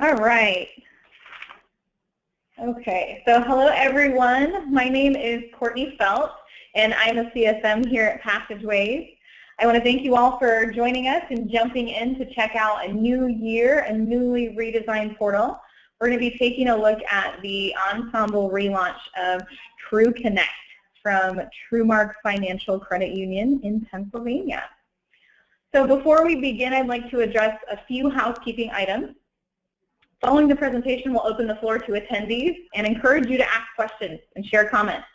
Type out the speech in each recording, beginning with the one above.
All right. Okay, so hello everyone. My name is Courtney Felt, and I'm a CSM here at Passageways. I want to thank you all for joining us and jumping in to check out a new year, a newly redesigned portal. We're going to be taking a look at the Ensemble relaunch of TrueConnect from TrueMark Financial Credit Union in Pennsylvania. So before we begin, I'd like to address a few housekeeping items. Following the presentation, we'll open the floor to attendees and encourage you to ask questions and share comments.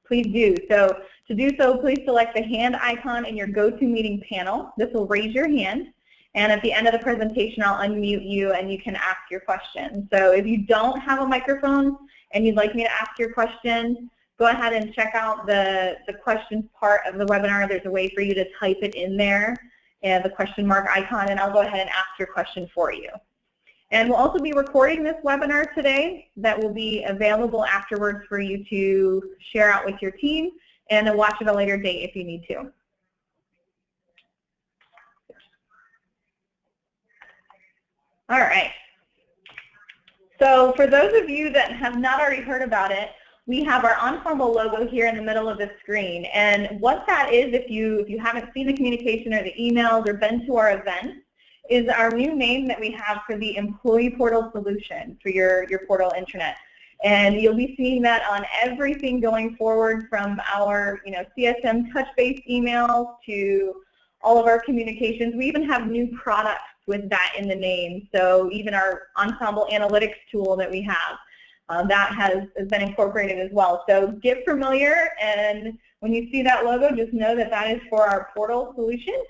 Please do. So to do so, please select the hand icon in your GoToMeeting panel. This will raise your hand. And at the end of the presentation, I'll unmute you and you can ask your question. So if you don't have a microphone and you'd like me to ask your question, go ahead and check out the questions part of the webinar. There's a way for you to type it in there, and the question mark icon, and I'll go ahead and ask your question for you. And we'll also be recording this webinar today that will be available afterwards for you to share out with your team and to watch at a later date if you need to. All right. So for those of you that have not already heard about it, we have our Ensemble logo here in the middle of the screen. And what that is, if you haven't seen the communication or the emails or been to our events, is our new name that we have for the employee portal solution for your portal intranet. And you'll be seeing that on everything going forward, from our CSM touch base emails to all of our communications. We even have new products with that in the name. So even our Ensemble analytics tool that we have, that has been incorporated as well. So get familiar, and when you see that logo, just know that that is for our portal solution,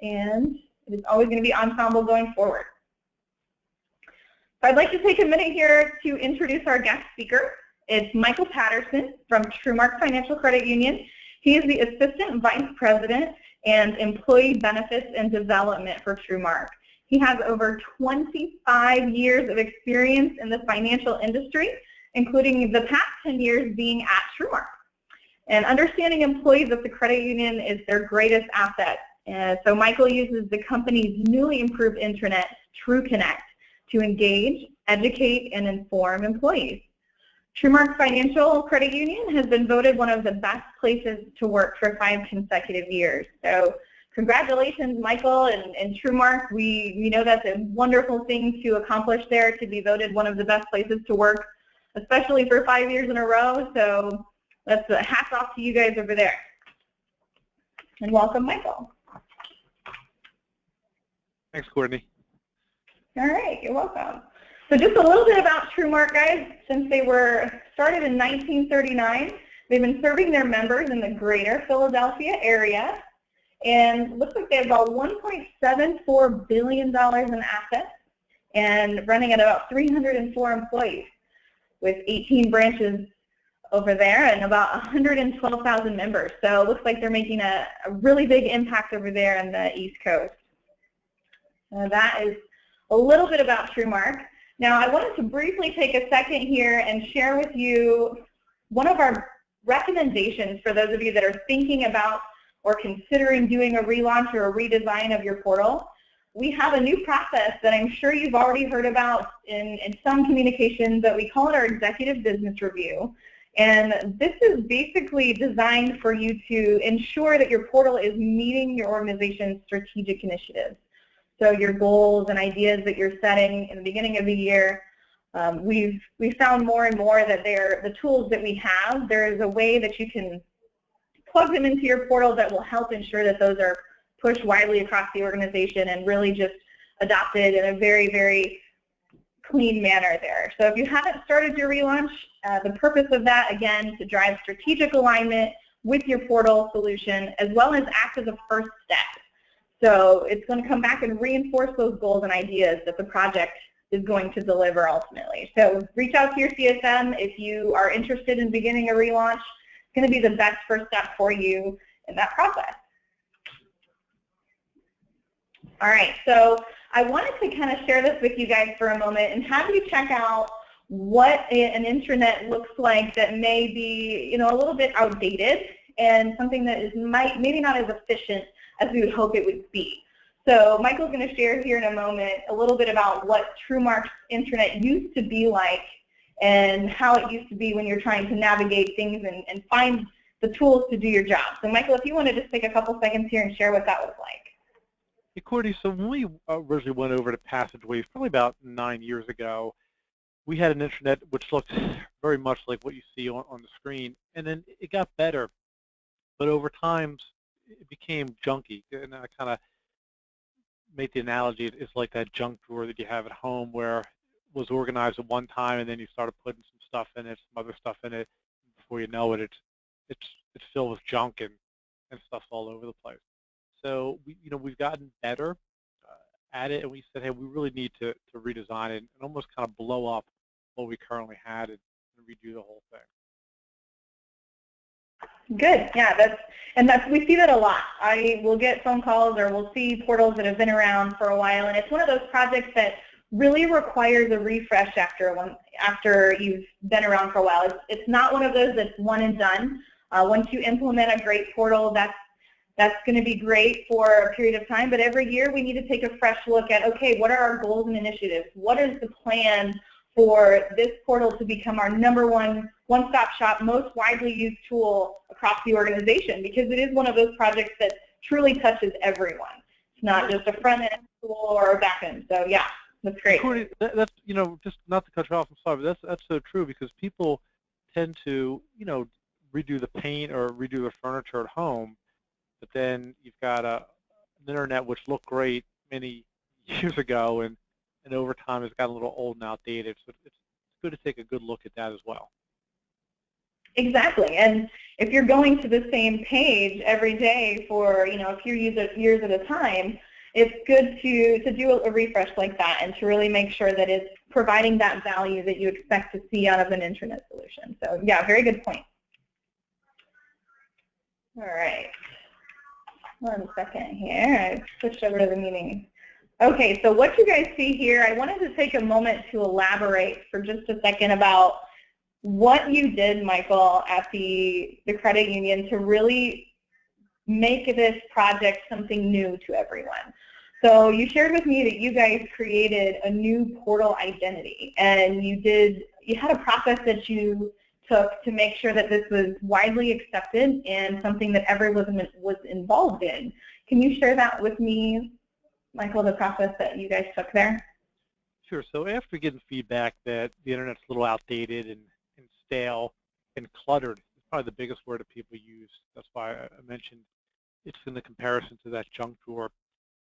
and it's always going to be Ensemble going forward. So I'd like to take a minute here to introduce our guest speaker. It's Michael Patterson from TrueMark Financial Credit Union. He is the Assistant Vice President and Employee Benefits and Development for TrueMark. He has over 25 years of experience in the financial industry, including the past 10 years being at TrueMark. And understanding employees of the credit union is their greatest asset. So Michael uses the company's newly improved intranet, TrueConnect, to engage, educate, and inform employees. TrueMark Financial Credit Union has been voted one of the best places to work for 5 consecutive years. So congratulations, Michael and TrueMark. We know that's a wonderful thing to accomplish there, to be voted one of the best places to work, especially for 5 years in a row. So that's a hats off to you guys over there. And welcome, Michael. Thanks, Courtney. All right, you're welcome. So just a little bit about TrueMark, guys. Since they were started in 1939, they've been serving their members in the greater Philadelphia area, and looks like they have about $1.74 billion in assets and running at about 304 employees with 18 branches over there and about 112,000 members. So it looks like they're making a really big impact over there on the East Coast. That is a little bit about TrueMark. Now I wanted to briefly take a second here and share with you one of our recommendations for those of you that are thinking about or considering doing a relaunch or a redesign of your portal. We have a new process that I'm sure you've already heard about in some communications, but we call it our executive business review. And this is basically designed for you to ensure that your portal is meeting your organization's strategic initiatives. So your goals and ideas that you're setting in the beginning of the year, we've found more and more that the tools that we have, there is a way that you can plug them into your portal that will help ensure that those are pushed widely across the organization and really just adopted in a very, very clean manner there. So if you haven't started your relaunch, the purpose of that, again, to drive strategic alignment with your portal solution, as well as act as a first step. So it's going to come back and reinforce those goals and ideas that the project is going to deliver ultimately. So reach out to your CSM if you are interested in beginning a relaunch. It's going to be the best first step for you in that process. All right, so I wanted to kind of share this with you guys for a moment and have you check out what an intranet looks like that may be, a little bit outdated and something that is maybe not as efficient as we would hope it would be. So Michael's going to share here in a moment a little bit about what TrueMark's intranet used to be like and how it used to be when you're trying to navigate things and find the tools to do your job. So Michael, if you want to just take a couple seconds here and share what that was like. Hey, Courtney, so when we originally went over to Passageways, probably about 9 years ago, we had an intranet which looked very much like what you see on the screen, and then it got better, but over time it became junky. And I kind of make the analogy, it's like that junk drawer that you have at home where it was organized at one time, and then you started putting some stuff in it, some other stuff in it. Before you know it, it's filled with junk and stuff all over the place. So we've gotten better at it, and we said, hey, we really need to redesign it and almost kind of blow up what we currently had and redo the whole thing. Good, yeah, we see that a lot. I will get phone calls or we'll see portals that have been around for a while, and it's one of those projects that really requires a refresh after you've been around for a while. It's not one of those that's one and done. Once you implement a great portal, that's going to be great for a period of time, but every year we need to take a fresh look at, okay, what are our goals and initiatives? What is the plan for this portal to become our one-stop shop, most widely used tool across the organization? Because it is one of those projects that truly touches everyone. It's not just a front-end tool or a back-end. So yeah, that's great. Corey, that's, just not to cut you off, I'm sorry, but that's so true, because people tend to, redo the paint or redo the furniture at home, but then you've got an internet which looked great many years ago, and over time it's gotten a little old and outdated. So it's good to take a good look at that as well. Exactly, and if you're going to the same page every day for a few years at a time, it's good to do a refresh like that and to really make sure that it's providing that value that you expect to see out of an intranet solution. So yeah, very good point. All right. 1 second here. I switched over to the meeting. Okay, so what you guys see here, I wanted to take a moment to elaborate for just a second about what you did, Michael, at the credit union to really make this project something new to everyone. So you shared with me that you guys created a new portal identity, and you had a process that you took to make sure that this was widely accepted and something that everyone was involved in. Can you share that with me, Michael, the process that you guys took there? Sure. So after getting feedback that the internet's a little outdated and stale and cluttered, it's probably the biggest word that people use. That's why I mentioned it's in the comparison to that junk drawer.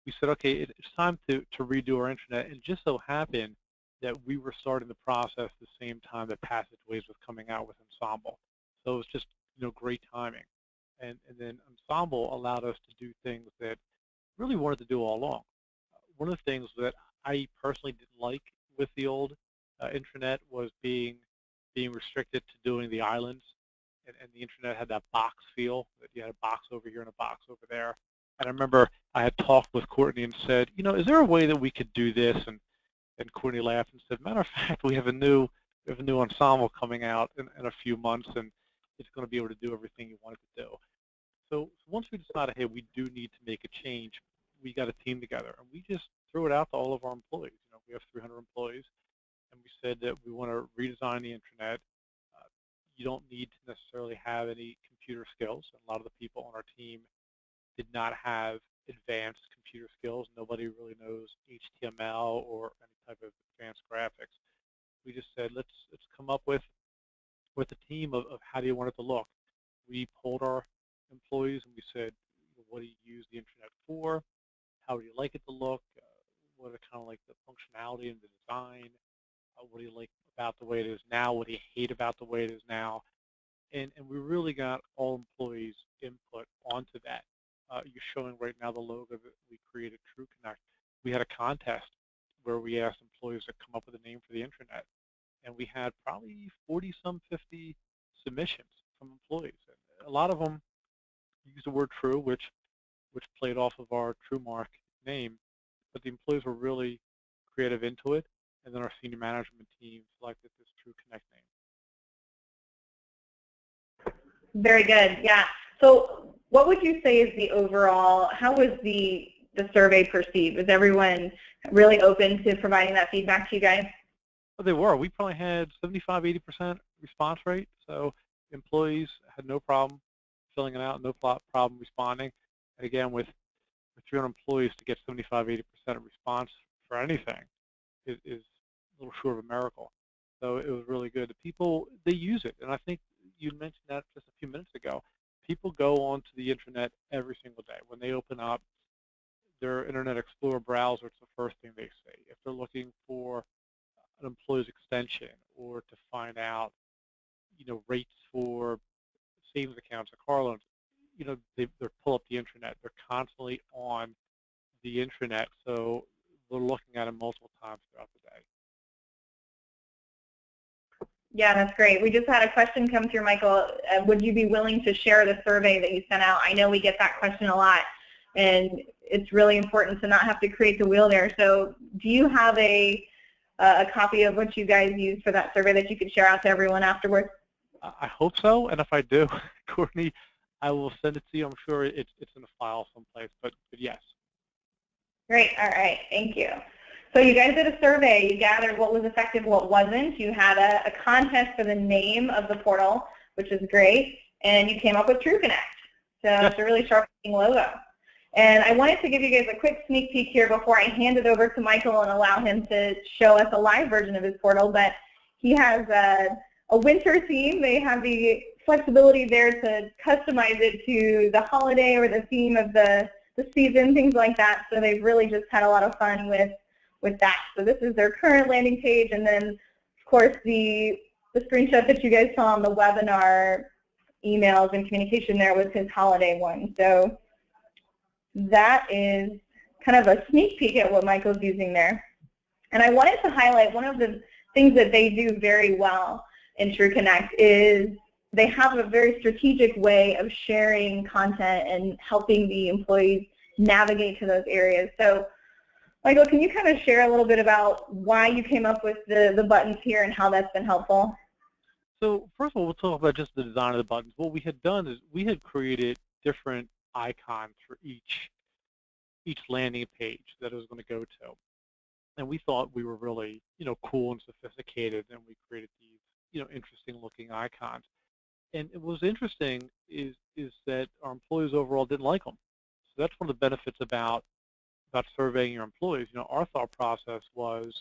We said, okay, it's time to redo our intranet, and just so happened that we were starting the process the same time that Passageways was coming out with Ensemble. So it was just great timing. And then Ensemble allowed us to do things that really wanted to do all along. One of the things that I personally didn't like with the old intranet was being restricted to doing the islands, and the intranet had that box feel, that you had a box over here and a box over there. And I remember I had talked with Courtney and said, is there a way that we could do this? And Courtney laughed and said, matter of fact, we have a new Ensemble coming out in a few months, and it's going to be able to do everything you want it to do. So once we decided, hey, we do need to make a change, we got a team together, and we just threw it out to all of our employees. We have 300 employees, and we said that we want to redesign the intranet. You don't need to necessarily have any computer skills. And a lot of the people on our team did not have advanced computer skills. Nobody really knows HTML or any type of advanced graphics. We just said, let's come up with a team of how do you want it to look. We polled our employees and we said, what do you use the internet for? How would you like it to look? What are kind of like the functionality and the design? What do you like about the way it is now? What do you hate about the way it is now? And we really got all employees' input onto that. You're showing right now the logo that we created, TrueConnect. We had a contest where we asked employees to come up with a name for the intranet, and we had probably 50 submissions from employees. And a lot of them used the word true, which played off of our TrueMark name, but the employees were really creative into it, and then our senior management team selected this TrueConnect name. Very good, yeah. So what would you say is the overall, how was the the survey perceive? Was everyone really open to providing that feedback to you guys? Well, they were. We probably had 75–80% response rate, so employees had no problem filling it out, no problem responding. And again, with 300 employees, to get 75–80% response for anything is a little short of a miracle. So it was really good. The people, they use it, and I think you mentioned that just a few minutes ago. People go onto the internet every single day. When they open up their Internet Explorer browser, it's the first thing they see. If they're looking for an employee's extension or to find out, rates for savings accounts or car loans, they pull up the internet. They're constantly on the internet, so they're looking at it multiple times throughout the day. Yeah, that's great. We just had a question come through, Michael. Would you be willing to share the survey that you sent out? I know we get that question a lot, and it's really important to not have to create the wheel there. So do you have a copy of what you guys used for that survey that you could share out to everyone afterwards? I hope so, and if I do, Courtney, I will send it to you. I'm sure it's in a file someplace, but yes. Great. All right. Thank you. So you guys did a survey. You gathered what was effective, what wasn't. You had a contest for the name of the portal, which is great, and you came up with TrueConnect. So it's a really sharp-looking logo. And I wanted to give you guys a quick sneak peek here before I hand it over to Michael and allow him to show us a live version of his portal. But he has a winter theme. They have the flexibility there to customize it to the holiday or the theme of the season, things like that. So they've really just had a lot of fun with that. So this is their current landing page, and then of course the screenshot that you guys saw on the webinar emails and communication there was his holiday one. So that is kind of a sneak peek at what Michael's using there. And I wanted to highlight one of the things that they do very well in TrueConnect is they have a very strategic way of sharing content and helping the employees navigate to those areas. So Michael, can you kind of share a little bit about why you came up with the buttons here and how that's been helpful? So first of all, we'll talk about just the design of the buttons. What we had done is we had created different icons for each landing page that it was going to go to. And we thought we were really, cool and sophisticated, and we created these, interesting looking icons. And what was interesting is that our employees overall didn't like them. So that's one of the benefits about surveying your employees. Our thought process was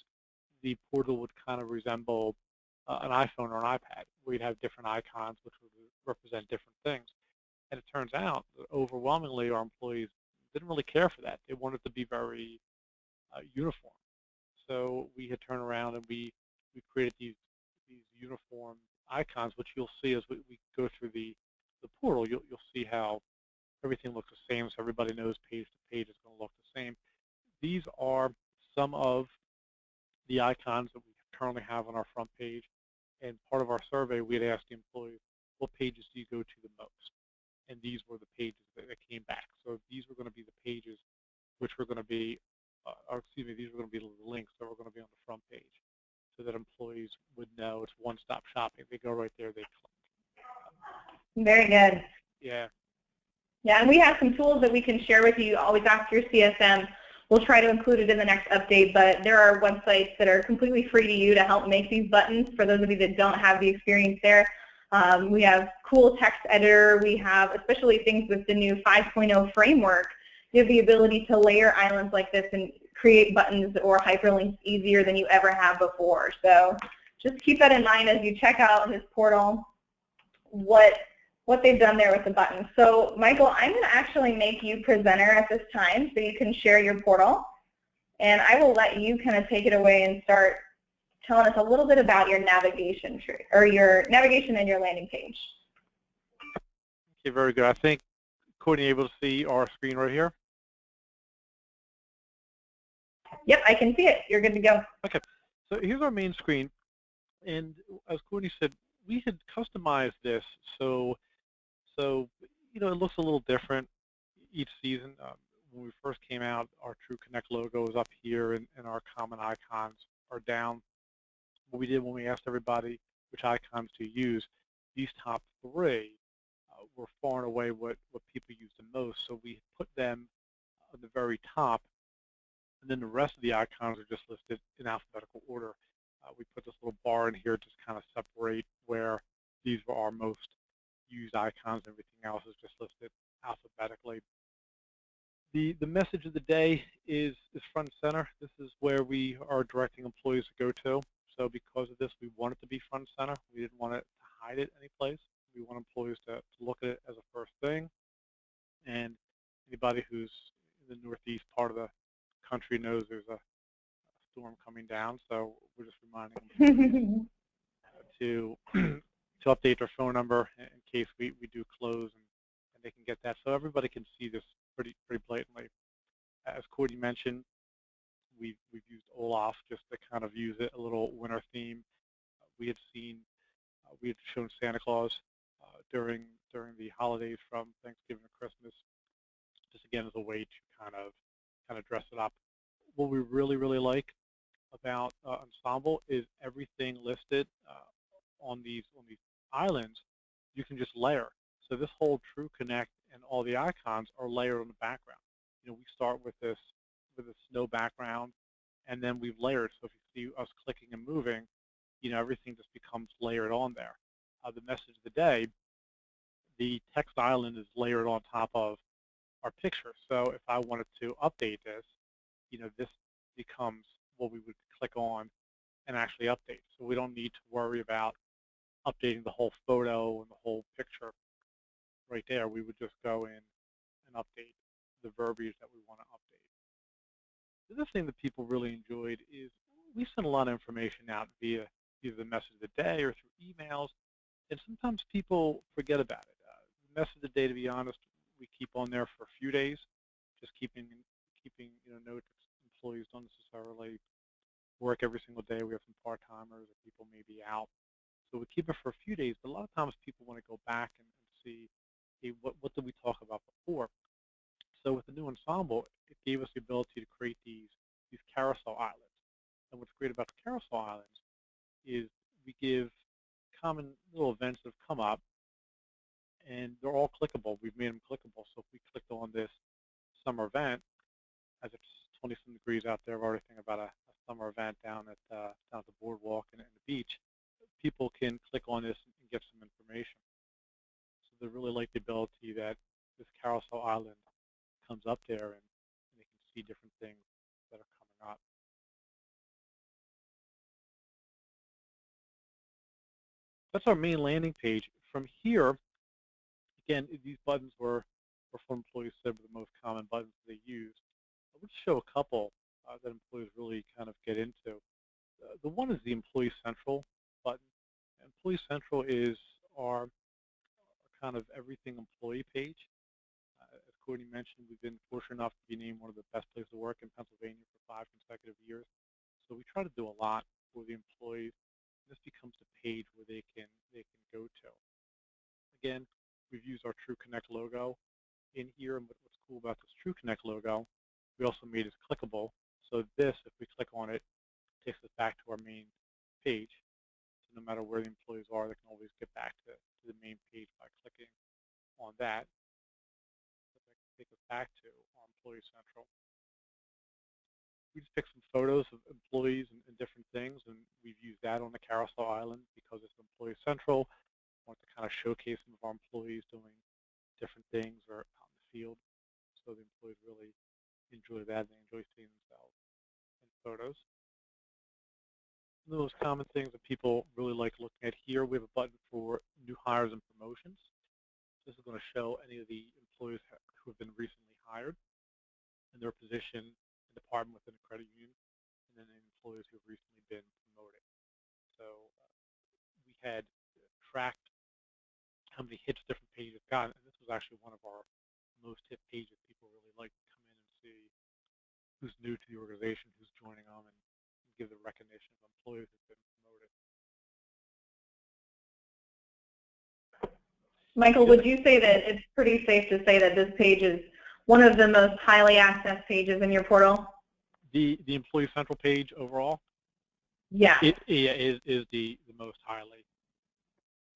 the portal would kind of resemble an iPhone or an iPad, where you'd have different icons which would represent different things. And it turns out that overwhelmingly our employees didn't really care for that. They wanted to be very uniform. So we had turned around and we created these uniform icons, which you'll see as we go through the portal. You'll see how everything looks the same, so everybody knows page to page is going to look the same. These are some of the icons that we currently have on our front page. And part of our survey, we had asked the employees, what pages do you go to the most? And these were the pages that came back. So these were going to be the pages which were going to be, these were going to be the links that were going to be on the front page, so that employees would know it's one-stop shopping. They go right there, they click. Very good. Yeah. Yeah, and we have some tools that we can share with you. Always ask your CSM. We'll try to include it in the next update, but there are websites that are completely free to you to help make these buttons for those of you that don't have the experience there. We have cool text editor. We have, especially things with the new 5.0 framework, you have the ability to layer islands like this and create buttons or hyperlinks easier than you ever have before. So just keep that in mind as you check out his portal, what they've done there with the buttons. So Michael, I'm going to actually make you presenter at this time so you can share your portal. And I will let you kind of take it away and start telling us a little bit about your navigation tree, or your navigation and your landing page. Okay, very good. I think, Courtney, able to see our screen right here? Yep, I can see it. You're good to go. Okay, so here's our main screen. And as Courtney said, we had customized this so it looks a little different each season. When we first came out, our TrueConnect logo is up here, and our common icons are down. What we did when we asked everybody which icons to use, these top three were far and away what people use the most, so we put them at the very top, and then the rest of the icons are just listed in alphabetical order. We put this little bar in here to just kind of separate where these were our most used icons. Everything else is just listed alphabetically. The message of the day is front and center. This is where we are directing employees to go to. So because of this, we want it to be front and center. We didn't want it to hide it any place. We want employees to look at it as a first thing. And anybody who's in the northeast part of the country knows there's a storm coming down. So we're just reminding employees to update their phone number in case we do close, and they can get that. So everybody can see this pretty blatantly. As Courtney mentioned, we've used Olaf just to kind of use it a little winter theme. We had shown Santa Claus during the holidays from Thanksgiving to Christmas, just again as a way to kind of dress it up. What we really like about Ensemble is everything listed on these islands. You can just layer. So this whole TrueConnect and all the icons are layered on the background. We start with a snow background, and then we've layered. So if you see us clicking and moving, everything just becomes layered on there. The message of the day, the text island is layered on top of our picture. So if I wanted to update this, this becomes what we would click on and actually update. So we don't need to worry about updating the whole photo and the whole picture right there. We would just go in and update the verbiage that we want to update. The other thing that people really enjoyed is we send a lot of information out via either the message of the day or through emails, and sometimes people forget about it. The message of the day, to be honest, we keep on there for a few days, just keeping note that employees don't necessarily work every single day. We have some part-timers or people may be out. So we keep it for a few days, but a lot of times people want to go back and see, hey, what did we talk about before? So with the new Ensemble, it gave us the ability to create these carousel islands. And what's great about the carousel islands is we give common little events that have come up, and they're all clickable. We've made them clickable. So if we clicked on this summer event, as it's 20-some degrees out there, we're already thinking about a summer event down at the boardwalk and the beach, people can click on this and get some information. So they really like the ability that this carousel island comes up there and they can see different things that are coming up. That's our main landing page. From here, again, these buttons were for employees said were the most common buttons they use. I would show a couple that employees really kind of get into. The one is the Employee Central button. Employee Central is our kind of everything employee page. As Courtney mentioned, we've been fortunate enough to be named one of the best places to work in Pennsylvania for 5 consecutive years. So we try to do a lot for the employees. This becomes the page where they can go to. Again, we've used our TrueConnect logo in here, and what's cool about this TrueConnect logo, we also made it clickable. So this, if we click on it, takes us back to our main page. So no matter where the employees are, they can always get back to the main page by clicking on that. So that can take us back to our Employee Central. We just picked some photos of employees and different things, and we've used that on the carousel island because it's Employee Central. We want to kind of showcase some of our employees doing different things or out in the field. So the employees really enjoy that, and they enjoy seeing themselves in photos. One of those common things that people really like looking at here, we have a button for new hires and promotions. This is going to show any of the employees who have been recently hired in their position in the department within a credit union, and then the employees who have recently been promoted. So we had tracked how many hits different pages got, and this was actually one of our most hit pages. People really like to come in and see who's new to the organization, who's joining them, and give the recognition of employees who've been promoted. Michael, would you say that it's pretty safe to say that this page is one of the most highly accessed pages in your portal? The Employee Central page overall? Yeah. It is the most highly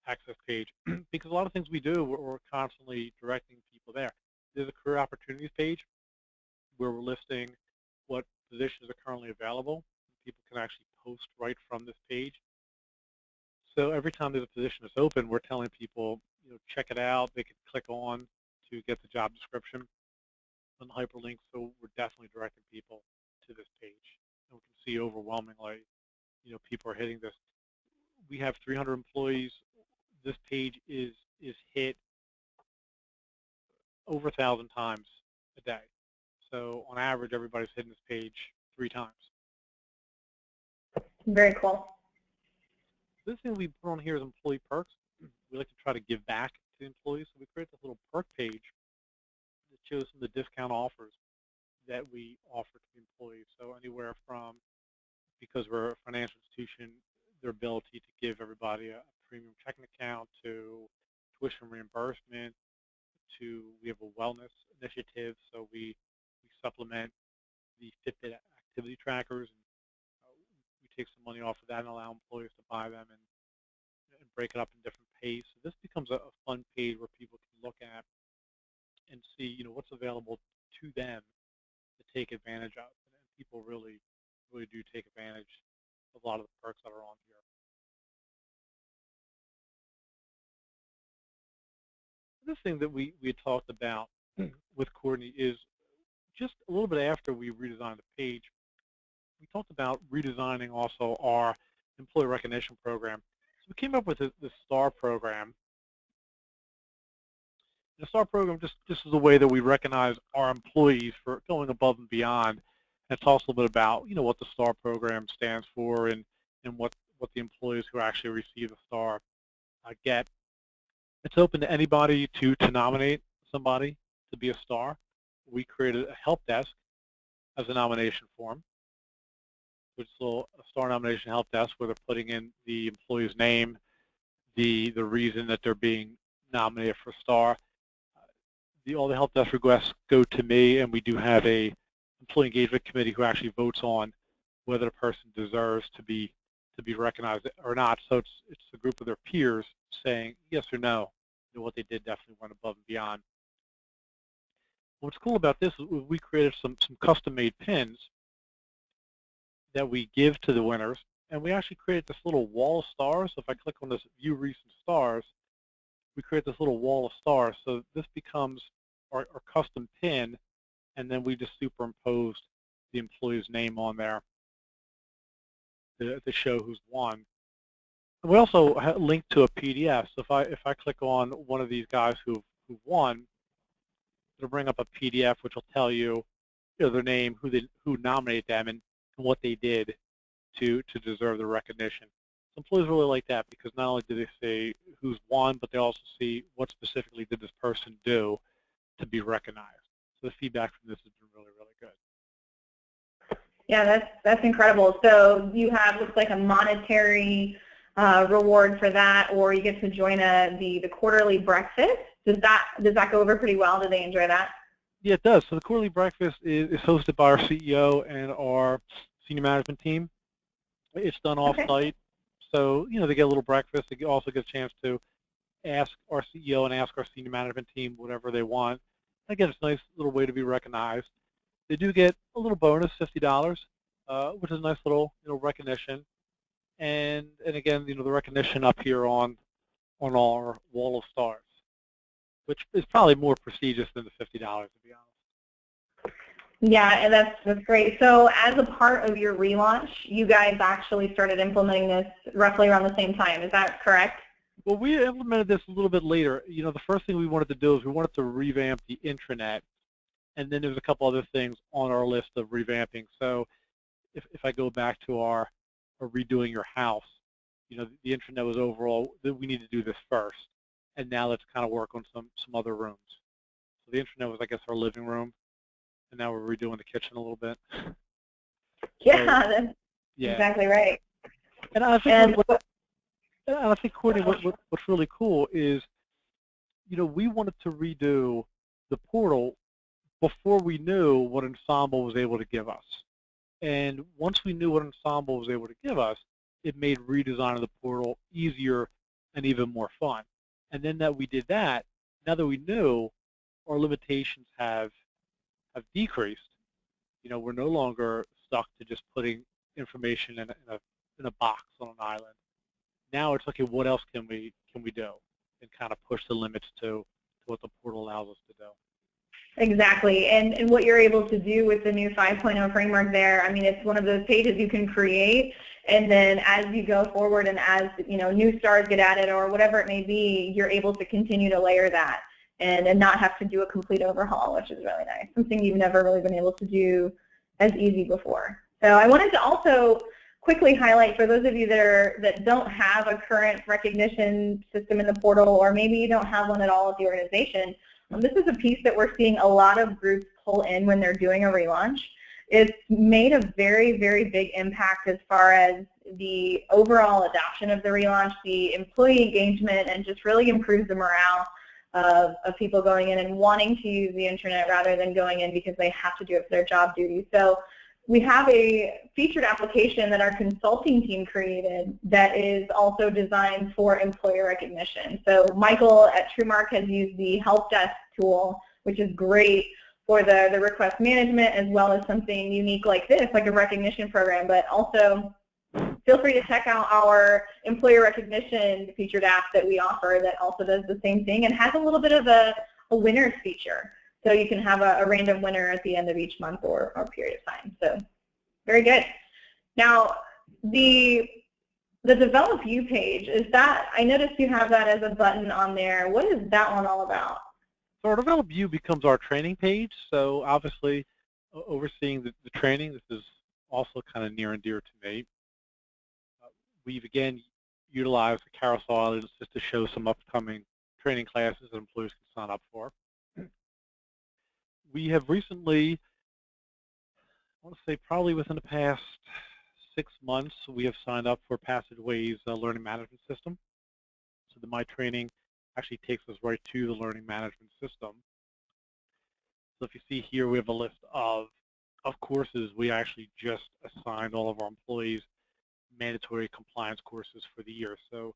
accessed page because a lot of things we do, we're constantly directing people there. There's a career opportunities page. where we're listing what positions are currently available. People can actually post right from this page. So every time there's a position that's open, we're telling people, check it out. They can click on to get the job description on the hyperlink. So we're definitely directing people to this page. And we can see overwhelmingly, people are hitting this. We have 300 employees. This page is hit over 1,000 times a day. So on average, everybody's hitting this page 3 times. Very cool. This thing we put on here is employee perks. We like to try to give back to the employees. So we create this little perk page that shows some of the discount offers that we offer to the employees. So anywhere from, because we're a financial institution, their ability to give everybody a premium checking account, to tuition reimbursement, to we have a wellness initiative. So we supplement the Fitbit activity trackers. And we take some money off of that and allow employees to buy them and break it up in different pays. So this becomes a fun page where people can look at and see, what's available to them to take advantage of. And people really do take advantage of a lot of the perks that are on here. This thing that we had talked about with Courtney is just a little bit after we redesigned the page, we talked about redesigning also our employee recognition program. So we came up with the STAR program. The STAR program just is a way that we recognize our employees for going above and beyond. And it talks a little bit about what the STAR program stands for and what the employees who actually receive the STAR get. It's open to anybody to nominate somebody to be a STAR. We created a help desk as a nomination form, which is a STAR nomination help desk where they're putting in the employee's name, the reason that they're being nominated for STAR. All the help desk requests go to me, and we do have a employee engagement committee who actually votes on whether the person deserves to be recognized or not. So it's a group of their peers saying yes or no. What they did definitely went above and beyond. What's cool about this is we created some custom-made pins that we give to the winners, and we actually created this little wall of stars. So if I click on this View Recent Stars, we create this little wall of stars. So this becomes our custom pin, and then we just superimposed the employee's name on there to show who's won. And we also link to a PDF. So if I click on one of these guys who've won, it'll bring up a PDF which will tell you, their name, who nominated them, and what they did to deserve the recognition. Employees really like that because not only do they see who's won, but they also see what specifically did this person do to be recognized. So the feedback from this has been really, really good. Yeah, that's incredible. So you have, looks like, a monetary reward for that, or you get to join the quarterly breakfast. Does that go over pretty well? Do they enjoy that? Yeah, it does. So the quarterly breakfast is hosted by our CEO and our senior management team. It's done off-site. Okay. So, they get a little breakfast. They also get a chance to ask our CEO and ask our senior management team whatever they want. Again, it's a nice little way to be recognized. They do get a little bonus, $50, which is a nice little, recognition. And again, the recognition up here on our wall of stars, which is probably more prestigious than the $50, to be honest. Yeah, and that's great. So as a part of your relaunch, you guys actually started implementing this roughly around the same time. Is that correct? Well, we implemented this a little bit later. The first thing we wanted to do is we wanted to revamp the intranet, and then there's a couple other things on our list of revamping. So if I go back to our redoing your house, the intranet was overall that we need to do this first, and now let's kind of work on some other rooms. So the intranet was, I guess, our living room. And now we're redoing the kitchen a little bit. Yeah, that's exactly right. And I think, Courtney, what's really cool is, we wanted to redo the portal before we knew what Ensemble was able to give us. And once we knew what Ensemble was able to give us, it made redesign of the portal easier and even more fun. And then that we did that, now that we knew, our limitations have decreased, we're no longer stuck to just putting information in a box on an island. Now it's okay, what else can we do, and kind of push the limits to what the portal allows us to do. Exactly, and what you're able to do with the new 5.0 framework there, I mean, it's one of those pages you can create, and then as you go forward and as new stars get added or whatever it may be, you're able to continue to layer that and not have to do a complete overhaul, which is really nice, something you've never really been able to do as easy before. So I wanted to also quickly highlight for those of you that don't have a current recognition system in the portal, or maybe you don't have one at all at the organization. This is a piece that we're seeing a lot of groups pull in when they're doing a relaunch. It's made a very, very big impact as far as the overall adoption of the relaunch, the employee engagement, and just really improves the morale of people going in and wanting to use the internet rather than going in because they have to do it for their job duty. So we have a featured application that our consulting team created that is also designed for employer recognition. So Michael at TrueMark has used the help desk tool, which is great for the request management, as well as something unique like this, like a recognition program. But also feel free to check out our employer recognition featured app that we offer that also does the same thing and has a little bit of a winners feature. So you can have a random winner at the end of each month or period of time. So very good. Now, the Develop You page, is that, I noticed you have that as a button on there. What is that one all about? So our Develop You becomes our training page. So obviously, overseeing the training, this is also kind of near and dear to me. We've, again, utilized the carousel islands just to show some upcoming training classes that employees can sign up for. We have recently, I want to say probably within the past 6 months, we have signed up for Passageways learning management system. So the My Training actually takes us right to the learning management system. So if you see here, we have a list of courses. We actually just assigned all of our employees mandatory compliance courses for the year. So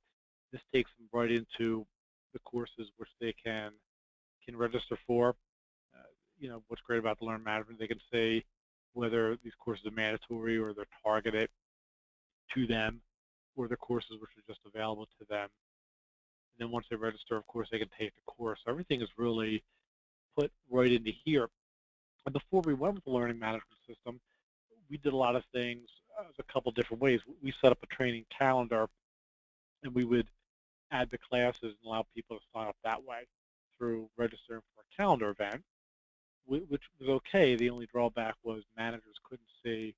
this takes them right into the courses which they can register for. What's great about the learn management, they can say whether these courses are mandatory or they're targeted to them, or they're courses which are just available to them. And then once they register, of course, they can take the course. So everything is really put right into here. And before we went with the learning management system, we did a lot of things a couple different ways. We set up a training calendar, and we would add the classes and allow people to sign up that way through registering for a calendar event, which was okay. The only drawback was managers couldn't see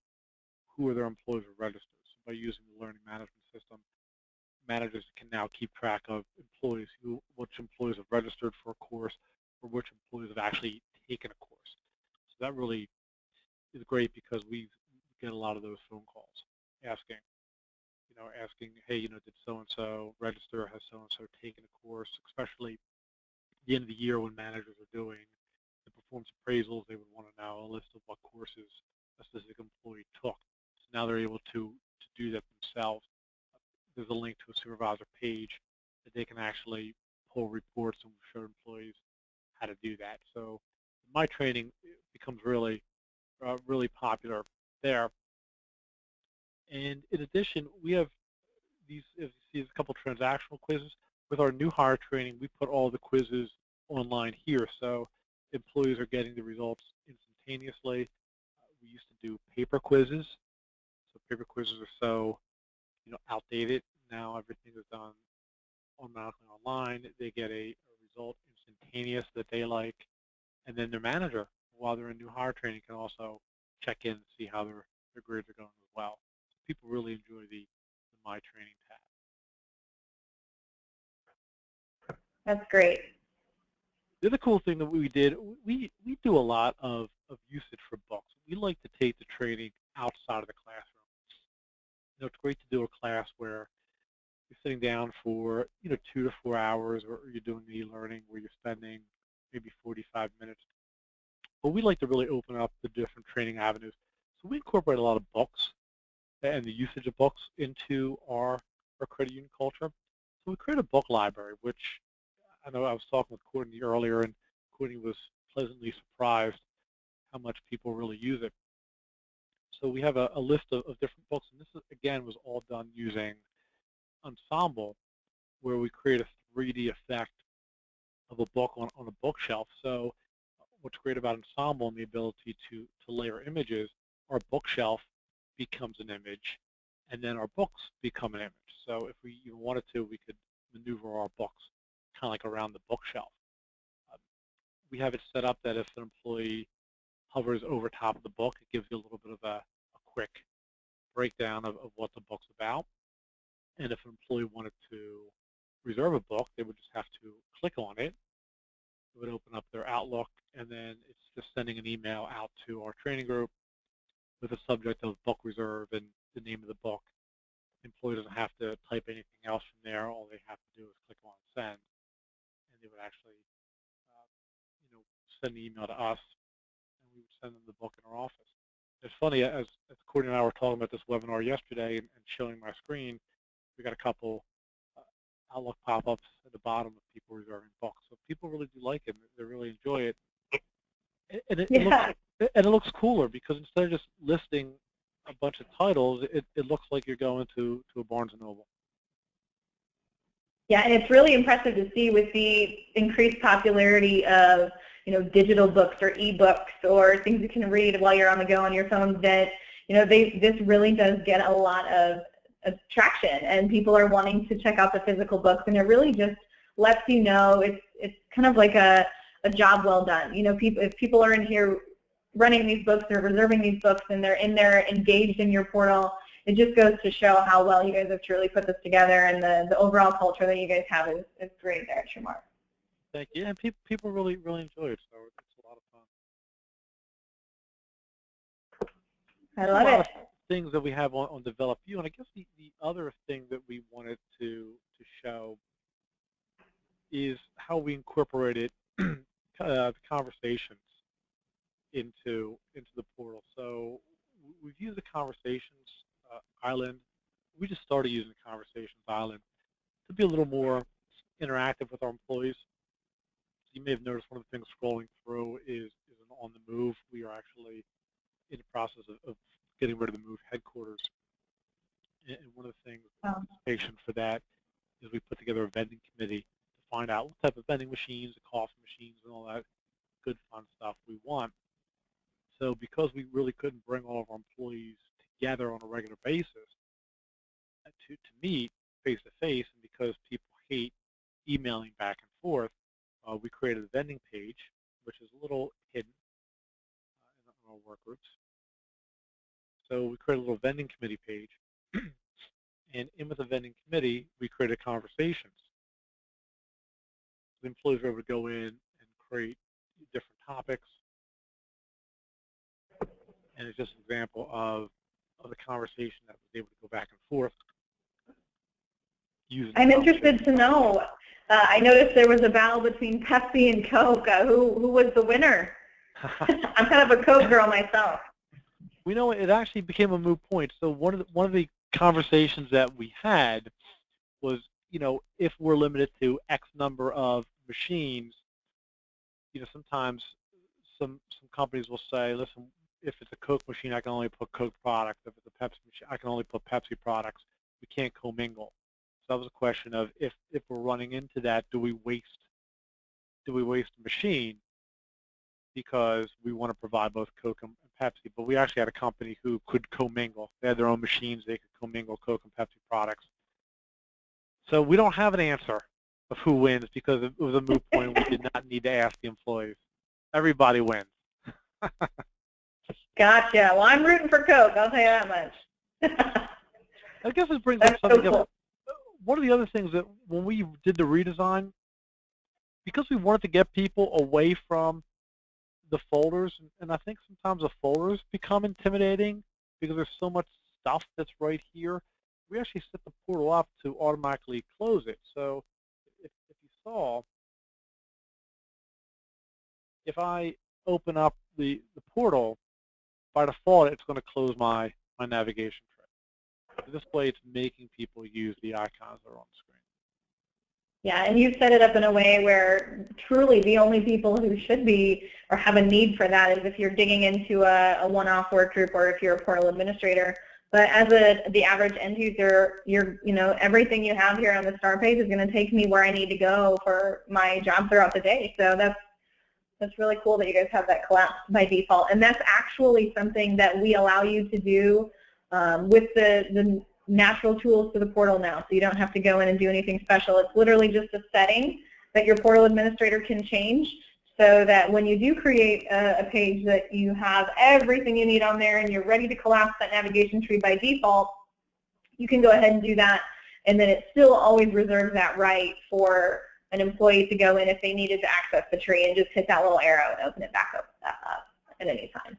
who their employees were registered. So by using the learning management system, managers can now keep track of which employees have registered for a course or which employees have actually taken a course. So that really is great because we get a lot of those phone calls asking, hey, did so-and-so register? Has so-and-so taken a course? Especially at the end of the year when managers are doing the performance appraisals, they would want to know a list of what courses a specific employee took. So now they're able to do that themselves. There's a link to a supervisor page that they can actually pull reports and show employees how to do that. So My Training becomes really, really popular there. And in addition, we have these, as you see, a couple transactional quizzes. With our new hire training, we put all the quizzes online here, so employees are getting the results instantaneously. We used to do paper quizzes, so paper quizzes are so outdated. Now everything is done automatically online. They get a result instantaneous that they like, and then their manager, while they're in new hire training, can also check in and see how their grades are going as well. So people really enjoy the My Training tab. That's great. The other cool thing that we did, we do a lot of usage for books. We like to take the training outside of the classroom. It's great to do a class where you're sitting down for 2 to 4 hours, or you're doing e-learning where you're spending maybe 45 minutes. But we like to really open up the different training avenues. So we incorporate a lot of books and the usage of books into our credit union culture. So we create a book library, which I know I was talking with Courtney earlier, and Courtney was pleasantly surprised how much people really use it. So we have a list of different books, and this is, again, was all done using Ensemble, where we create a 3D effect of a book on a bookshelf. So what's great about Ensemble and the ability to layer images, our bookshelf becomes an image, and then our books become an image. So if we even wanted to, we could maneuver our books kind of like around the bookshelf. We have it set up that if an employee hovers over top of the book, it gives you a little bit of a quick breakdown of what the book's about. And if an employee wanted to reserve a book, they would just have to click on it. It would open up their Outlook, and then it's just sending an email out to our training group with a subject of book reserve and the name of the book. The employee doesn't have to type anything else from there. All they have to do is click on send, and they would actually send the email to us, and we would send them the book in our office. It's funny, as Courtney and I were talking about this webinar yesterday and showing my screen, we got a couple Outlook pop-ups at the bottom of people reserving books. So people really do like it. They really enjoy it. And it looks cooler because instead of just listing a bunch of titles, it looks like you're going to a Barnes & Noble. Yeah, and it's really impressive to see with the increased popularity of digital books or e-books or things you can read while you're on the go on your phone that this really does get a lot of traction, and people are wanting to check out the physical books, and it really just lets you know it's kind of like a job well done. If people are in here running these books or reserving these books and they're in there engaged in your portal, it just goes to show how well you guys have truly put this together, and the overall culture that you guys have is great there at TrueMark. Thank you. And people really enjoy it, so it's a lot of fun. I love it. Things that we have on Develop You, and I guess the other thing that we wanted to show is how we incorporated the conversations into the portal. So we've used the conversations island. We just started using the conversations island to be a little more interactive with our employees. You may have noticed one of the things scrolling through is an on the move. We are actually in the process of getting rid of the move headquarters. And one of the things, anticipation for that, is we put together a vending committee to find out what type of vending machines, the coffee machines, and all that good fun stuff we want. So because we really couldn't bring all of our employees together on a regular basis to meet face-to-face, and because people hate emailing back and forth, we created a vending page, which is a little hidden in our work groups. So we created a little vending committee page, and in with the vending committee, we created conversations. The employees were able to go in and create different topics, and it's just an example of the conversation that was able to go back and forth. I'm interested to know. I noticed there was a battle between Pepsi and Coke. Who was the winner? I'm kind of a Coke girl myself. We know it actually became a moot point. So one of the conversations that we had was, if we're limited to X number of machines, sometimes some companies will say, listen, if it's a Coke machine, I can only put Coke products. If it's a Pepsi machine, I can only put Pepsi products. We can't commingle. So that was a question of if we're running into that, do we waste a machine because we want to provide both Coke and Pepsi? But we actually had a company who could commingle. They had their own machines. They could commingle Coke and Pepsi products. So we don't have an answer of who wins because it was a moot point. We did not need to ask the employees. Everybody wins. Gotcha. Well, I'm rooting for Coke. I'll tell you that much. I guess it brings up something else. One of the other things that when we did the redesign, because we wanted to get people away from the folders, and I think sometimes the folders become intimidating because there's so much stuff that's right here, we actually set the portal up to automatically close it. So if you saw, if I open up the portal, by default it's going to close my navigation tray. So this way it's making people use the icons that are on the screen. Yeah, and you've set it up in a way where truly the only people who should be or have a need for that is if you're digging into a one-off work group or if you're a portal administrator. But as the average end user, everything you have here on the star page is going to take me where I need to go for my job throughout the day. So that's really cool that you guys have that collapsed by default. And that's actually something that we allow you to do with the natural tools for the portal now. So you don't have to go in and do anything special. It's literally just a setting that your portal administrator can change so that when you do create a page that you have everything you need on there and you're ready to collapse that navigation tree by default, you can go ahead and do that. And then it still always reserves that right for an employee to go in if they needed to access the tree and just hit that little arrow and open it back up at any time.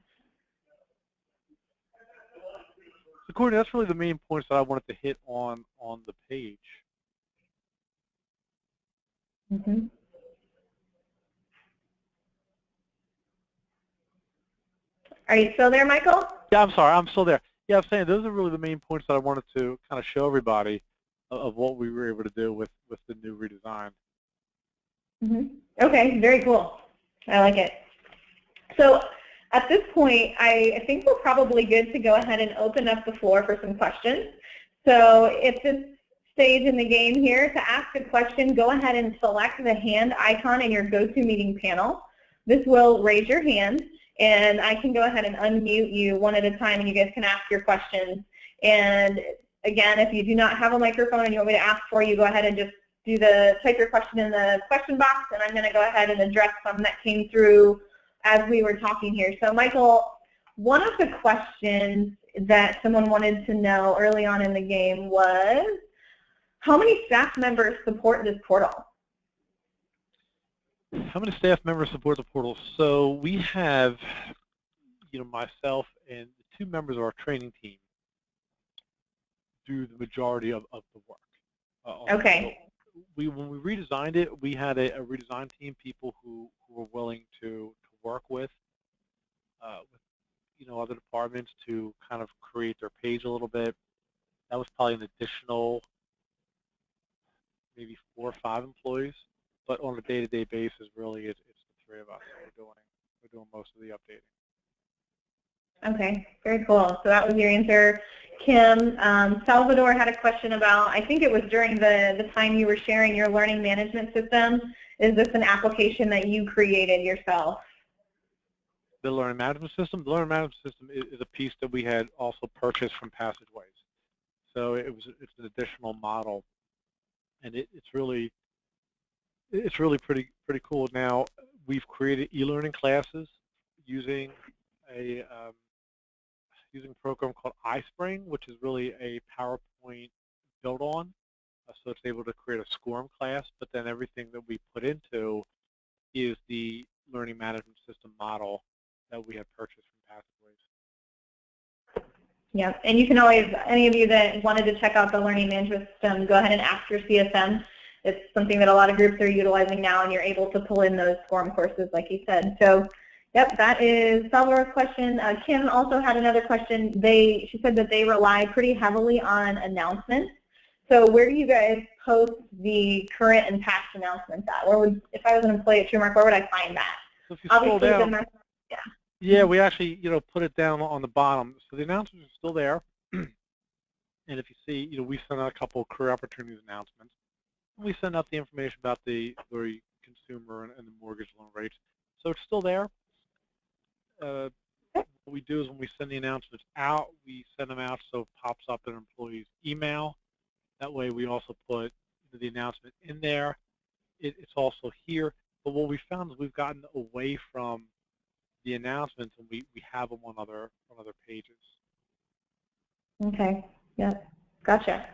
So Courtney, that's really the main points that I wanted to hit on the page. Mm-hmm. Are you still there, Michael? Yeah, I'm sorry, I'm still there. Yeah, I'm saying those are really the main points that I wanted to kind of show everybody of what we were able to do with the new redesign. Mm-hmm. Okay, very cool. I like it. So at this point, I think we're probably good to go ahead and open up the floor for some questions. So at this stage in the game here, to ask a question, go ahead and select the hand icon in your GoToMeeting panel. This will raise your hand, and I can go ahead and unmute you one at a time, and you guys can ask your questions. And again, if you do not have a microphone and you want me to ask for you, go ahead and just type your question in the question box, and I'm going to go ahead and address some that came through as we were talking here. So Michael, one of the questions that someone wanted to know early on in the game was, how many staff members support this portal? How many staff members support the portal? So we have, myself and the 2 members of our training team do the majority of the work. Okay. When we redesigned it, we had a redesign team, people who were willing to work with other departments to kind of create their page a little bit. That was probably an additional maybe 4 or 5 employees, but on a day-to-day basis, really, it's the 3 of us. We're doing most of the updating. Okay, very cool. So that was your answer. Kim, Salvador had a question about, I think it was during the time you were sharing your learning management system. Is this an application that you created yourself? The learning management system? The learning management system is a piece that we had also purchased from Passageways. So it's an additional model, and it's really pretty cool. Now we've created e-learning classes using a program called iSpring, which is really a PowerPoint built on. So it's able to create a SCORM class, but then everything that we put into is the learning management system model that we had purchased from Passageways. Yeah, and you can always, any of you that wanted to check out the learning management system, go ahead and ask your CSM. It's something that a lot of groups are utilizing now, and you're able to pull in those SCORM courses, like you said. So, yep, that is Salvador's question. Kim also had another question. She said that they rely pretty heavily on announcements. So where do you guys post the current and past announcements at? If I was an employee at TrueMark, where would I find that? So if you scroll down, yeah. Yeah, we actually, put it down on the bottom. So the announcements are still there. And if you see, we send out a couple of career opportunities announcements. And we send out the information about the consumer and the mortgage loan rates. So it's still there. What we do is when we send the announcements out, we send them out so it pops up in an employee's email. That way we also put the announcement in there. It's also here. But what we found is we've gotten away from the announcements, and we have them on other pages. Okay. Yep. Gotcha.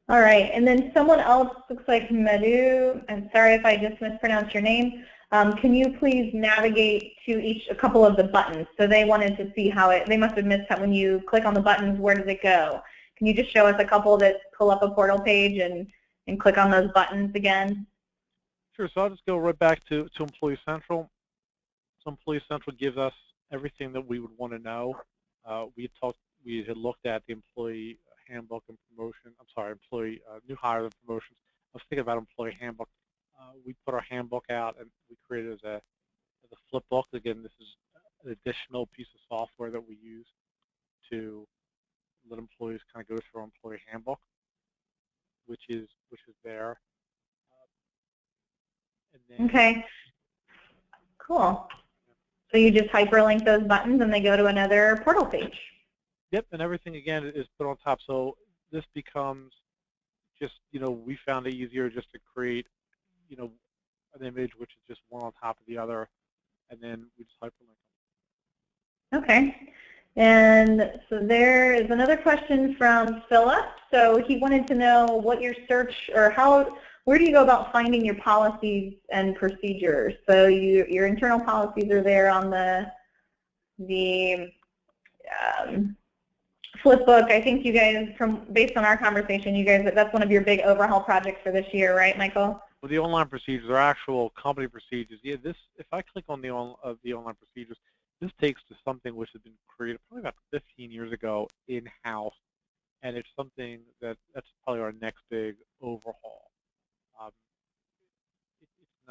All right. And then someone else, looks like Madhu. I'm sorry if I just mispronounced your name. Can you please navigate to a couple of the buttons? So they wanted to see how they must have missed that when you click on the buttons, where does it go? Can you just show us a couple that pull up a portal page and click on those buttons again? Sure. So I'll just go right back to Employee Central. So Employee Central gives us everything that we would want to know. We had looked at the employee handbook and promotion. I'm sorry, employee new hire and promotions. was thinking about employee handbook. We put our handbook out and we created as a flip book. Again, this is an additional piece of software that we use to let employees kind of go through our employee handbook, which is there. And then, Okay, cool. So you just hyperlink those buttons and they go to another portal page. yep, and everything again is put on top. So this becomes just, we found it easier just to create, an image which is just one on top of the other, and then we just hyperlink them. Okay. And so there is another question from Philip. So he wanted to know what your search, or where do you go about finding your policies and procedures? So your internal policies are there on the flip book. I think you guys, based on our conversation, that's one of your big overhaul projects for this year, right, Michael? Well, the online procedures are actual company procedures. Yeah, if I click on the online procedures, this takes to something which has been created probably about 15 years ago in-house, and it's something that's probably our next big overhaul.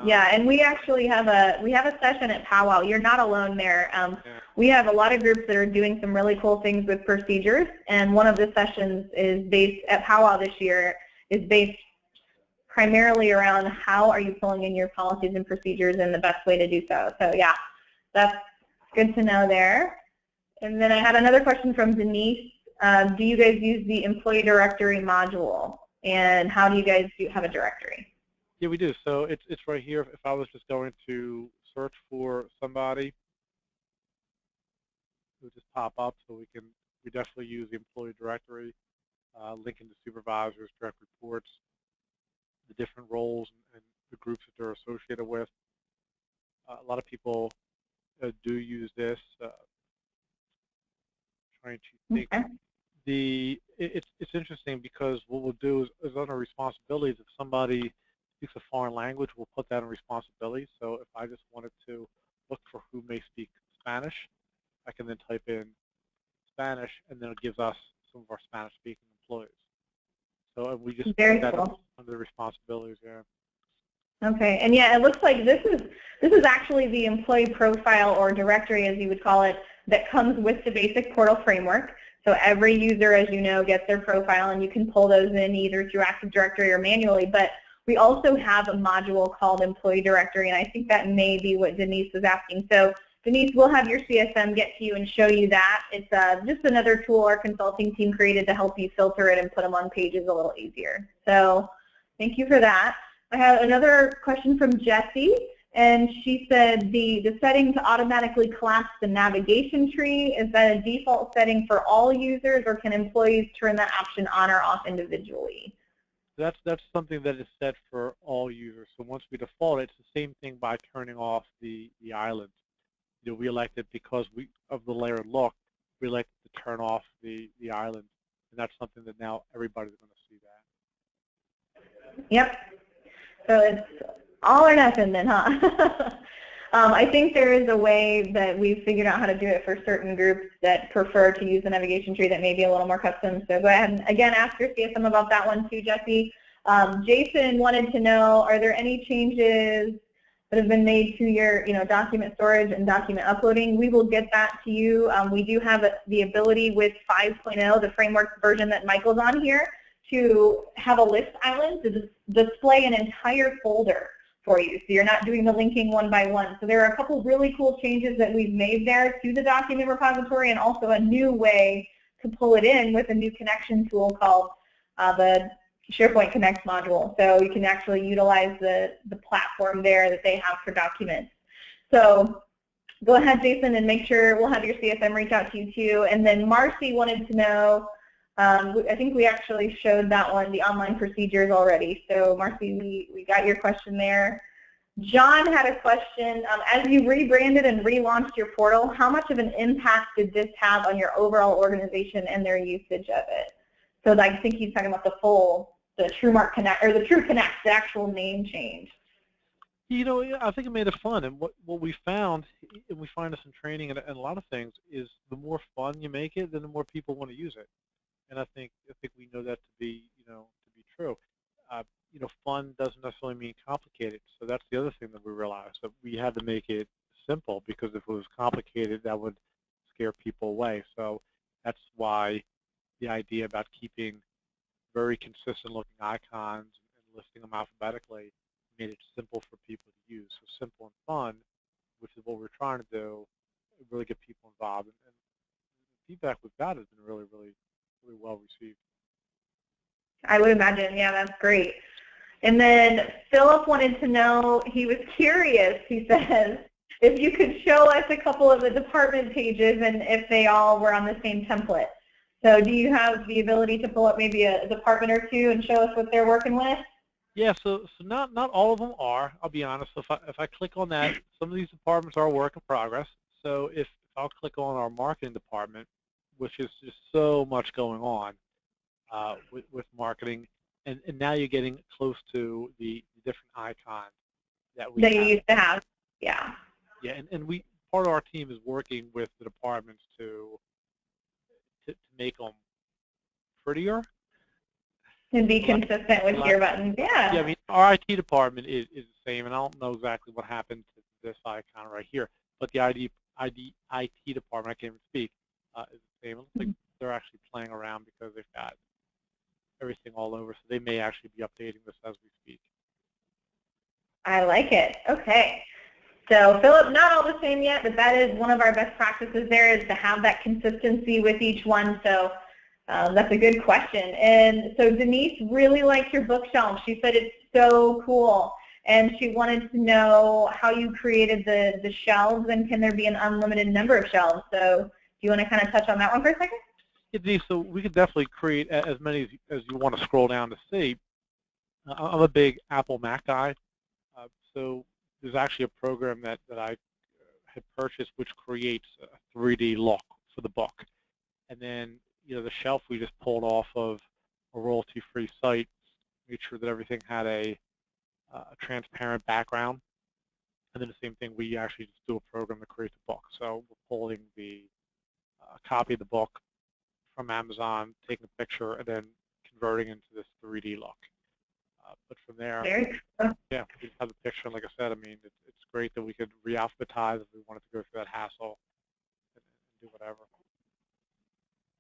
Yeah, and we actually have a session at Powwow. You're not alone there. Yeah. We have a lot of groups that are doing some really cool things with procedures, and one of the sessions is based at Powwow this year is based primarily around how are you pulling in your policies and procedures and the best way to do so. So yeah, that's good to know there. And then I had another question from Denise. Do you guys use the employee directory module, and how do you guys have a directory? Yeah, we do. So it's right here. If I was just going to search for somebody, it would just pop up. So we definitely use the employee directory, linking to supervisors, direct reports, the different roles and the groups that they're associated with. A lot of people do use this. Trying to think. Okay. It's interesting because what we'll do is under responsibilities. If somebody speaks a foreign language, we'll put that in responsibilities. So if I just wanted to look for who may speak Spanish, I can then type in Spanish, and then it gives us some of our Spanish-speaking employees. So we just put that under the responsibilities there. Okay, and yeah, it looks like this is actually the employee profile or directory, as you would call it, that comes with the basic portal framework. So every user, as you know, gets their profile, and you can pull those in either through Active Directory or manually. But we also have a module called Employee Directory, and I think that may be what Denise was asking. So Denise, we'll have your CSM get to you and show you that. It's just another tool our consulting team created to help you filter it and put them on pages a little easier. So thank you for that. I have another question from Jessie, and she said the setting to automatically collapse the navigation tree, is that a default setting for all users, or can employees turn that option on or off individually? That's something that is set for all users. So once we default, it's the same thing by turning off the island. We elected, because of the layered look, we elected to turn off the island, and that's something that now everybody's going to see that. Yep. So it's all or nothing then, huh? I think there is a way that we've figured out how to do it for certain groups that prefer to use the navigation tree that may be a little more custom. So go ahead and, again, ask your CSM about that one too, Jesse. Jason wanted to know, are there any changes that have been made to your document storage and document uploading? We will get that to you. We do have the ability with 5.0, the framework version that Michael's on here, to have a list island to display an entire folder for you. So you're not doing the linking one by one. So there are a couple really cool changes that we've made there to the document repository, and also a new way to pull it in with a new connection tool called the SharePoint Connect module. So you can actually utilize the platform there that they have for documents. So go ahead, Jason, and make sure we'll have your CSM reach out to you too. And then Marcy wanted to know, I think we actually showed that one, the online procedures already. So Marcy, we got your question there. John had a question. As you rebranded and relaunched your portal, how much of an impact did this have on your overall organization and their usage of it? So I think he's talking about the TrueMark Connect, or the True Connect, the actual name change. I think it made it fun, and what we found, and we find this in training and a lot of things, is the more fun you make it, then the more people want to use it. And I think we know that to be true. fun doesn't necessarily mean complicated. So that's the other thing that we realized, that we had to make it simple, because if it was complicated, that would scare people away. So that's why the idea about keeping very consistent looking icons and listing them alphabetically made it simple for people to use. So simple and fun, which is what we're trying to do, really get people involved. And the feedback we've got has been really, really, really well received. I would imagine, yeah, that's great. And then Philip wanted to know, he was curious, he says, if you could show us a couple of the department pages and if they all were on the same template. So do you have the ability to pull up maybe a department or two and show us what they're working with? Yeah, so not all of them are. I'll be honest. If I click on that, some of these departments are a work in progress. So if I'll click on our marketing department, which is just so much going on with marketing, and now you're getting close to the different icons that we That you have. used to have, yeah. Yeah, and we, part of our team is working with the departments to make them prettier. And be consistent with your buttons, yeah. Yeah, I mean, our IT department is the same, and I don't know exactly what happened to this icon right here, but the IT department, I can't even speak, is the same. It looks like they're actually playing around because they've got everything all over, so they may actually be updating this as we speak. I like it. Okay. So Philip, not all the same yet, but that is one of our best practices there, is to have that consistency with each one. So that's a good question. And so Denise really liked your bookshelf. She said it's so cool. And she wanted to know how you created the shelves, and can there be an unlimited number of shelves? So do you want to kind of touch on that one for a second? Yeah, Denise, so we could definitely create as many as you want to scroll down to see. I'm a big Apple Mac guy, so there's actually a program that I had purchased which creates a 3D look for the book. And then, the shelf we just pulled off of a royalty-free site, made sure that everything had a transparent background. And then the same thing, we actually just do a program to create the book. So we're pulling the copy of the book from Amazon, taking a picture, and then converting into this 3D look. But from there, yeah, we just have the picture. And like I said, I mean, it's great that we could re-alphabetize if we wanted to go through that hassle and do whatever.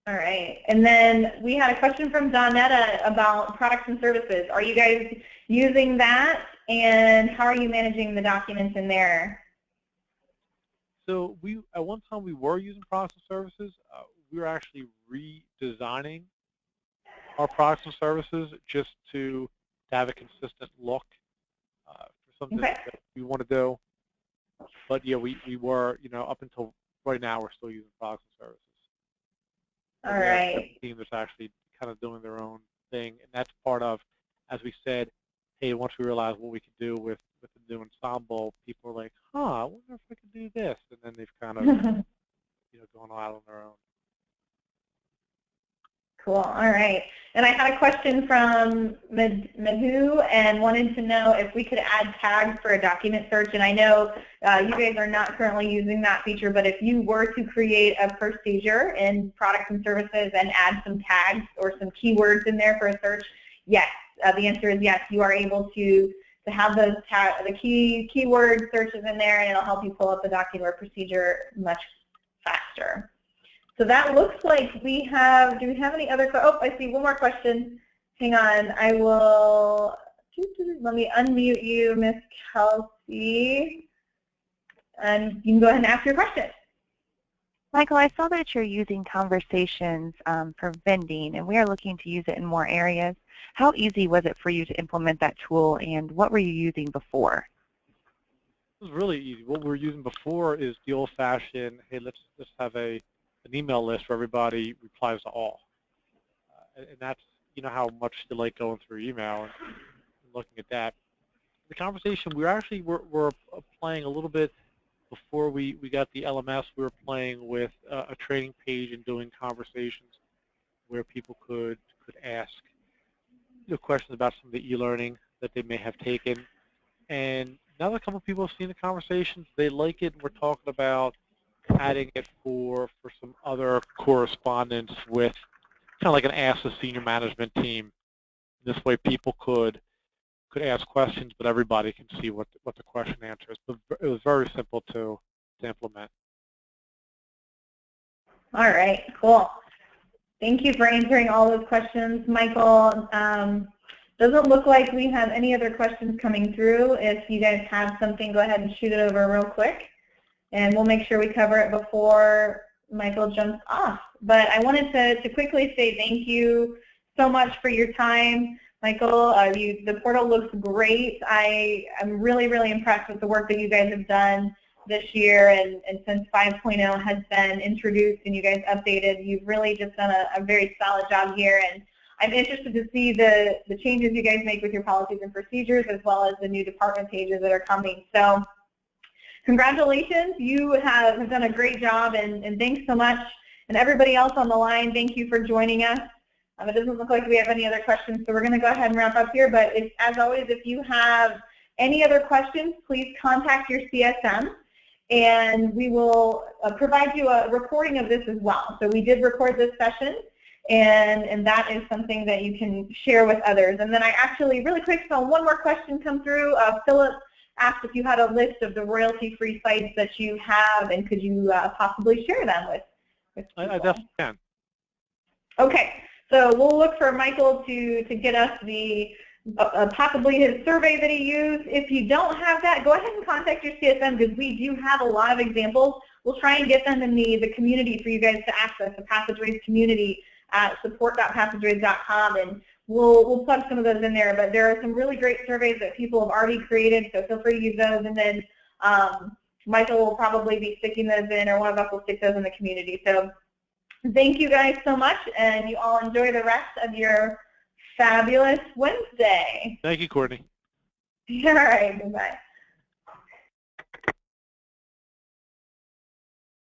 All right. And then we had a question from Donetta about products and services. Are you guys using that, and how are you managing the documents in there? So at one time we were using products and services. We were actually redesigning our products and services just to have a consistent look for something that we want to do. But yeah, we were, up until right now, we're still using products and services. All right. A team that's actually kind of doing their own thing, and that's part of, as we said, hey, once we realized what we could do with the new Ensemble, people are like, I wonder if I could do this, and then they've kind of, gone out on their own. Cool. All right. And I had a question from Madhu, and wanted to know if we could add tags for a document search. And I know you guys are not currently using that feature, but if you were to create a procedure in products and services and add some tags or some keywords in there for a search, yes. The answer is yes. You are able to have those the keyword searches in there, and it'll help you pull up the document or procedure much faster. So that looks like we have, do we have any other, I see one more question. Hang on, let me unmute you, Miss Kelsey, and you can go ahead and ask your question. Michael, I saw that you're using conversations for vending, and we are looking to use it in more areas. How easy was it for you to implement that tool, and what were you using before? It was really easy. What we were using before is the old-fashioned, hey, let's just have an email list where everybody replies to all. And that's, how much you like going through email and looking at that. The conversation, we're playing a little bit before we got the LMS. We were playing with a training page and doing conversations where people could ask questions about some of the e-learning that they may have taken. And now that a couple of people have seen the conversations, they like it. We're talking about adding it for some other correspondence with kind of like an Ask the Senior Management Team. This way people could could ask questions, but everybody can see what the question answers. But it was very simple to implement. All right, cool. Thank you for answering all those questions, Michael. Doesn't look like we have any other questions coming through. If you guys have something, go ahead and shoot it over real quick, and we'll make sure we cover it before Michael jumps off. But I wanted to quickly say thank you so much for your time, Michael. The portal looks great. I am really, really impressed with the work that you guys have done this year, and since 5.0 has been introduced and you guys updated, you've really just done a very solid job here, and I'm interested to see the changes you guys make with your policies and procedures, as well as the new department pages that are coming. So congratulations, you have done a great job, and thanks so much. And everybody else on the line, thank you for joining us. It doesn't look like we have any other questions, so we're going to go ahead and wrap up here. But as always, if you have any other questions, please contact your CSM, and we will provide you a recording of this as well. So we did record this session, and that is something that you can share with others. And then I actually, really quick, saw one more question come through. Philip asked if you had a list of the royalty-free sites that you have, and could you possibly share them with people? I definitely can. Okay, so we'll look for Michael to get us possibly his survey that he used. If you don't have that, go ahead and contact your CSM, because we do have a lot of examples. We'll try and get them in the community for you guys to access, the Passageways community at support.passageways.com, and we'll plug some of those in there. But there are some really great surveys that people have already created, so feel free to use those. And then Michael will probably be sticking those in, or one of us will stick those in the community. So thank you guys so much, and you all enjoy the rest of your fabulous Wednesday. Thank you, Courtney. All right, goodbye.